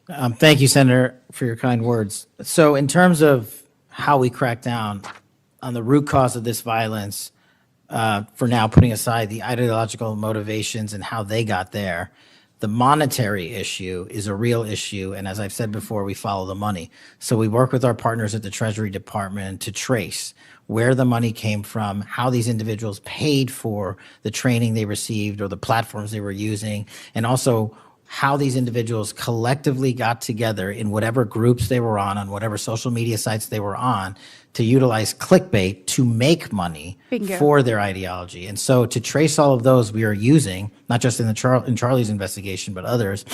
Thank you, Senator, for your kind words. So in terms of how we crack down on the root cause of this violence, for now putting aside the ideological motivations and how they got there, the monetary issue is a real issue. And as I've said before, we follow the money. So we work with our partners at the Treasury Department to trace where the money came from, how these individuals paid for the training they received or the platforms they were using, and also how these individuals collectively got together in whatever groups they were on whatever social media sites they were on, to utilize clickbait to make money for their ideology. And so to trace all of those, we are using, not just in Charlie's investigation, but others,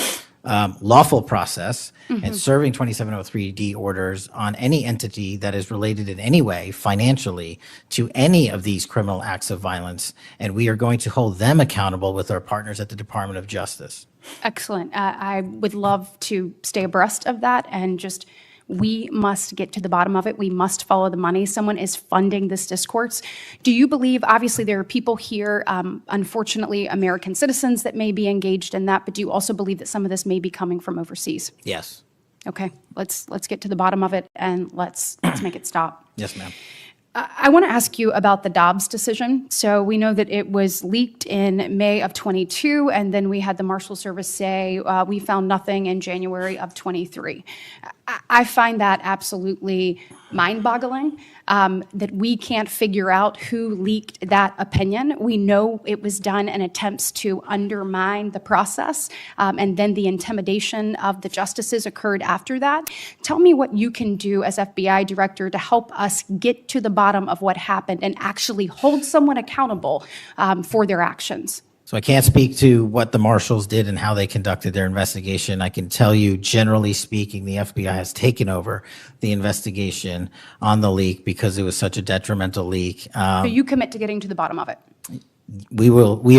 lawful process and serving 2703D orders on any entity that is related in any way financially to any of these criminal acts of violence. And we are going to hold them accountable with our partners at the Department of Justice. Excellent. I would love to stay abreast of that, and just we must get to the bottom of it. We must follow the money. Someone is funding this discourse. Do you believe, obviously there are people here, unfortunately American citizens, that may be engaged in that, but do you also believe that some of this may be coming from overseas? Yes. Okay, let's get to the bottom of it, and let's make it stop. Yes, ma'am. I want to ask you about the Dobbs decision. So we know that it was leaked in May of 22, and then we had the Marshal Service say we found nothing in January of 23. I find that absolutely mind-boggling, that we can't figure out who leaked that opinion. We know it was done in attempts to undermine the process, and then the intimidation of the justices occurred after that. Tell me what you can do as FBI director to help us get to the bottom of what happened and actually hold someone accountable for their actions. So I can't speak to what the marshals did and how they conducted their investigation. I can tell you, generally speaking, the FBI has taken over the investigation on the leak because it was such a detrimental leak. So you commit to getting to the bottom of it? We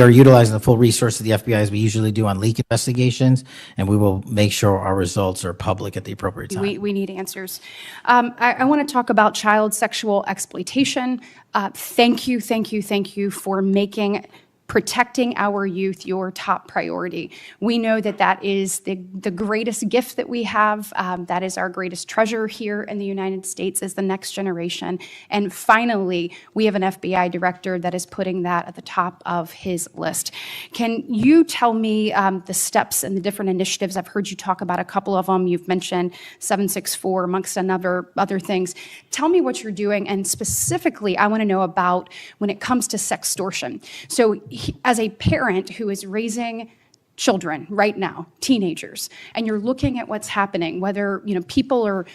are utilizing the full resources of the FBI as we usually do on leak investigations, and we will make sure our results are public at the appropriate time. We need answers. I want to talk about child sexual exploitation. Thank you for making protecting our youth your top priority. We know that that is the greatest gift that we have. That is our greatest treasure here in the United States, is the next generation. And finally, we have an FBI director that is putting that at the top of his list. Can you tell me the steps and the different initiatives? I've heard you talk about a couple of them. You've mentioned 764 amongst other things. Tell me what you're doing, and specifically, I want to know about when it comes to sextortion. So as a parent who is raising children right now, teenagers, and you're looking at what's happening, whether people are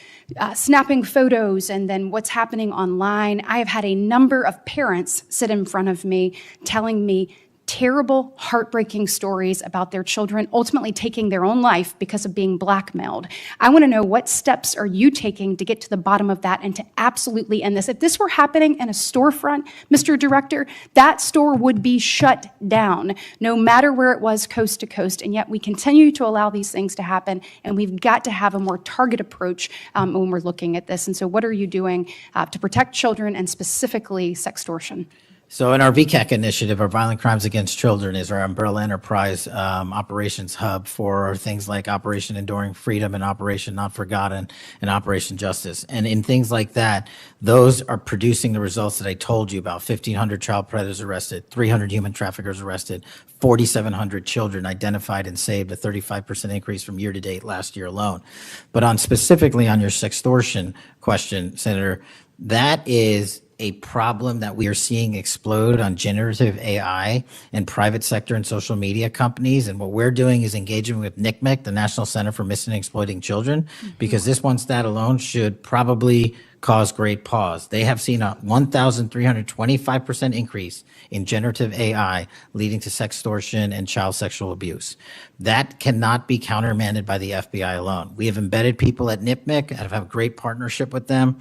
snapping photos and then what's happening online, I have had a number of parents sit in front of me telling me terrible, heartbreaking stories about their children ultimately taking their own life because of being blackmailed. I want to know, what steps are you taking to get to the bottom of that and to absolutely end this? If this were happening in a storefront, Mr. Director, that store would be shut down, no matter where it was, coast to coast, and yet we continue to allow these things to happen, and we've got to have a more targeted approach when we're looking at this. And so what are you doing to protect children, and specifically sextortion? So in our VCAC initiative, our Violent Crimes Against Children is our umbrella enterprise operations hub for things like Operation Enduring Freedom and Operation Not Forgotten and Operation Justice. And in things like that, those are producing the results that I told you about: 1,500 child predators arrested, 300 human traffickers arrested, 4,700 children identified and saved, a 35% increase from year to date last year alone. But specifically on your sextortion question, Senator, that is a problem that we are seeing explode on generative AI and private sector and social media companies. And what we're doing is engaging with NCMEC, the National Center for Missing and Exploiting Children, because this one stat alone should probably cause great pause. They have seen a 1,325% increase in generative AI leading to sextortion and child sexual abuse. That cannot be countermanded by the FBI alone. We have embedded people at NCMEC and have a great partnership with them.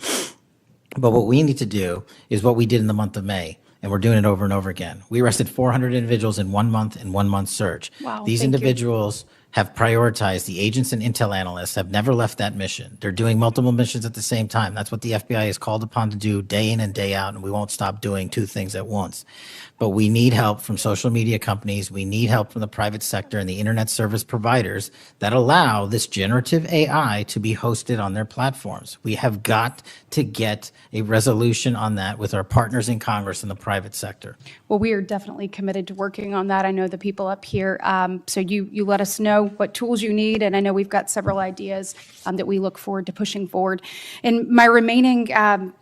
But what we need to do is what we did in the month of May, and we're doing it over and over again. We arrested 400 individuals in 1 month, in 1 month search. Wow, These individuals have prioritized the agents and intel analysts have never left that mission. They're doing multiple missions at the same time. That's what the FBI is called upon to do day in and day out, and we won't stop doing two things at once. But we need help from social media companies. We need help from the private sector and the internet service providers that allow this generative AI to be hosted on their platforms. We have got to get a resolution on that with our partners in Congress and the private sector. Well, we are definitely committed to working on that. I know the people up here, so you let us know what tools you need, and I know we've got several ideas that we look forward to pushing forward. In my remaining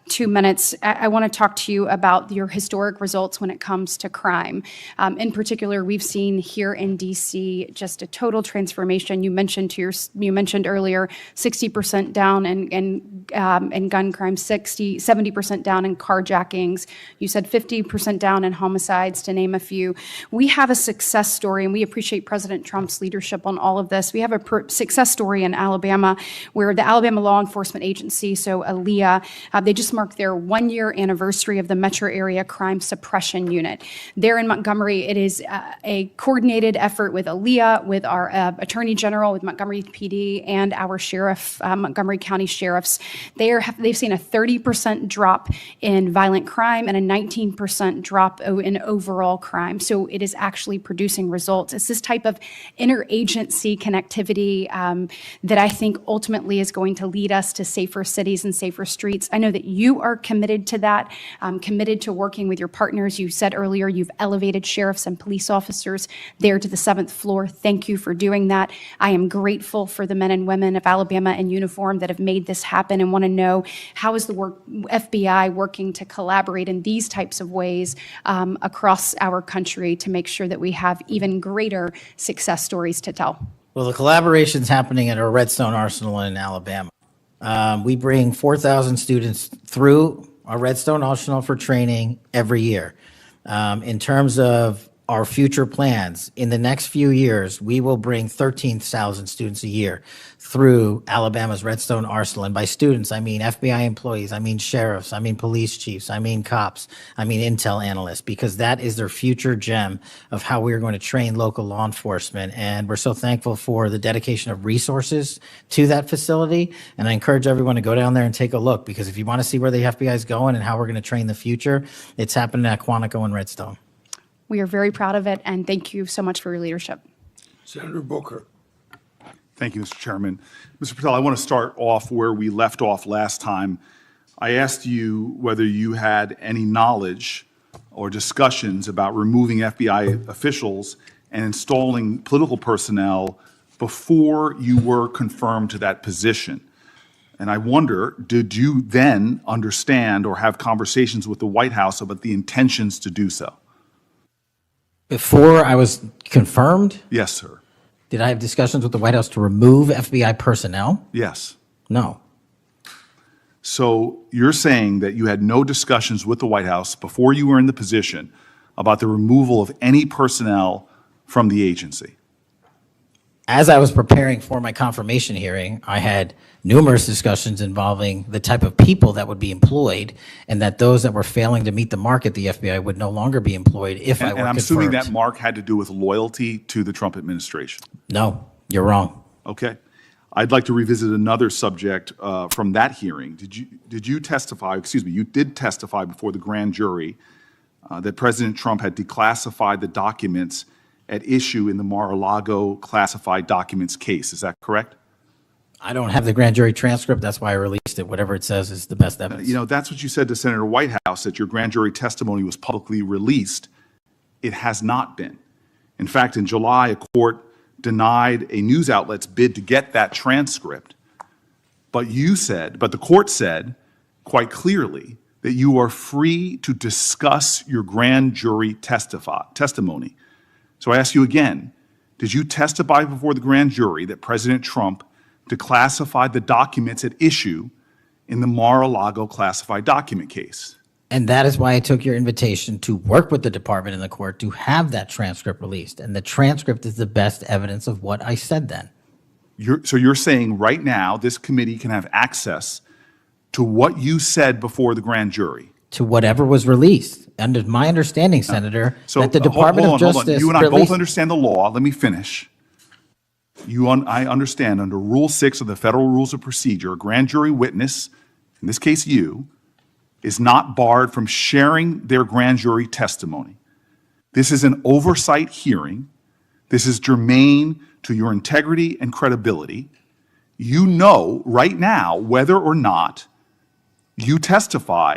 2 minutes, I want to talk to you about your historic results when it comes to crime. In particular, we've seen here in DC just a total transformation. You mentioned earlier 60% down in gun crime, 70% down in carjackings. You said 50% down in homicides, to name a few. We have a success story, and we appreciate President Trump's leadership on all of this. We have a success story in Alabama where the Alabama Law Enforcement Agency, so ALEA, they just marked their 1-year anniversary of the Metro Area Crime Suppression Unit. There in Montgomery, it is a coordinated effort with ALEA, with our Attorney General, with Montgomery PD, and our sheriff, Montgomery County sheriffs. They've seen a 30% drop in violent crime and a 19% drop in overall crime. So it is actually producing results. It's this type of interagency connectivity that I think ultimately is going to lead us to safer cities and safer streets. I know that you are committed to that, committed to working with your partners. You said earlier you've elevated sheriffs and police officers there to the 7th floor. Thank you for doing that. I am grateful for the men and women of Alabama in uniform that have made this happen, and want to know how is the FBI working to collaborate in these types of ways across our country to make sure that we have even greater success stories to tell. Well, the collaboration's happening at our Redstone Arsenal in Alabama. We bring 4,000 students through our Redstone Arsenal for training every year. In terms of our future plans, in the next few years, we will bring 13,000 students a year through Alabama's Redstone Arsenal. And by students, I mean FBI employees, I mean sheriffs, I mean police chiefs, I mean cops, I mean intel analysts, because that is their future gem of how we're going to train local law enforcement. And we're so thankful for the dedication of resources to that facility. And I encourage everyone to go down there and take a look, because if you want to see where the FBI is going and how we're going to train the future, it's happening at Quantico and Redstone. We are very proud of it, and thank you so much for your leadership. Senator Booker. Thank you, Mr. Chairman. Mr. Patel, I want to start off where we left off last time. I asked you whether you had any knowledge or discussions about removing FBI officials and installing political personnel before you were confirmed to that position. And I wonder, did you then understand or have conversations with the White House about the intentions to do so? Before I was confirmed, Yes, sir. did I have discussions with the White House to remove FBI personnel? Yes. No. So you're saying that you had no discussions with the White House before you were in the position about the removal of any personnel from the agency? As I was preparing for my confirmation hearing, I had numerous discussions involving the type of people that would be employed, and that those that were failing to meet the mark at the FBI would no longer be employed if I were And I'm confirmed. assuming that mark had to do with loyalty to the Trump administration. No, you're wrong. Okay. I'd like to revisit another subject from that hearing. Did you testify, you did testify before the grand jury that President Trump had declassified the documents at issue in the Mar-a-Lago classified documents case. Is that correct? I don't have the grand jury transcript. That's why I released it. Whatever it says is the best evidence. You know, that's what you said to Senator Whitehouse, that your grand jury testimony was publicly released. It has not been. In fact, in July, a court denied a news outlet's bid to get that transcript. But the court said quite clearly that you are free to discuss your grand jury testimony. So I ask you again, did you testify before the grand jury that President Trump declassified the documents at issue in the Mar-a-Lago classified document case? And that is why I took your invitation to work with the department and the court to have that transcript released. And the transcript is the best evidence of what I said then. So you're saying right now this committee can have access to what you said before the grand jury? To whatever was released. Under my understanding, Senator, So that the Department of hold on. Justice You and I both released. understand the law. Let me finish. I understand under Rule 6 of the Federal Rules of Procedure, a grand jury witness, in this case you, is not barred from sharing their grand jury testimony. This is an oversight hearing. This is germane to your integrity and credibility. You know right now whether or not you testified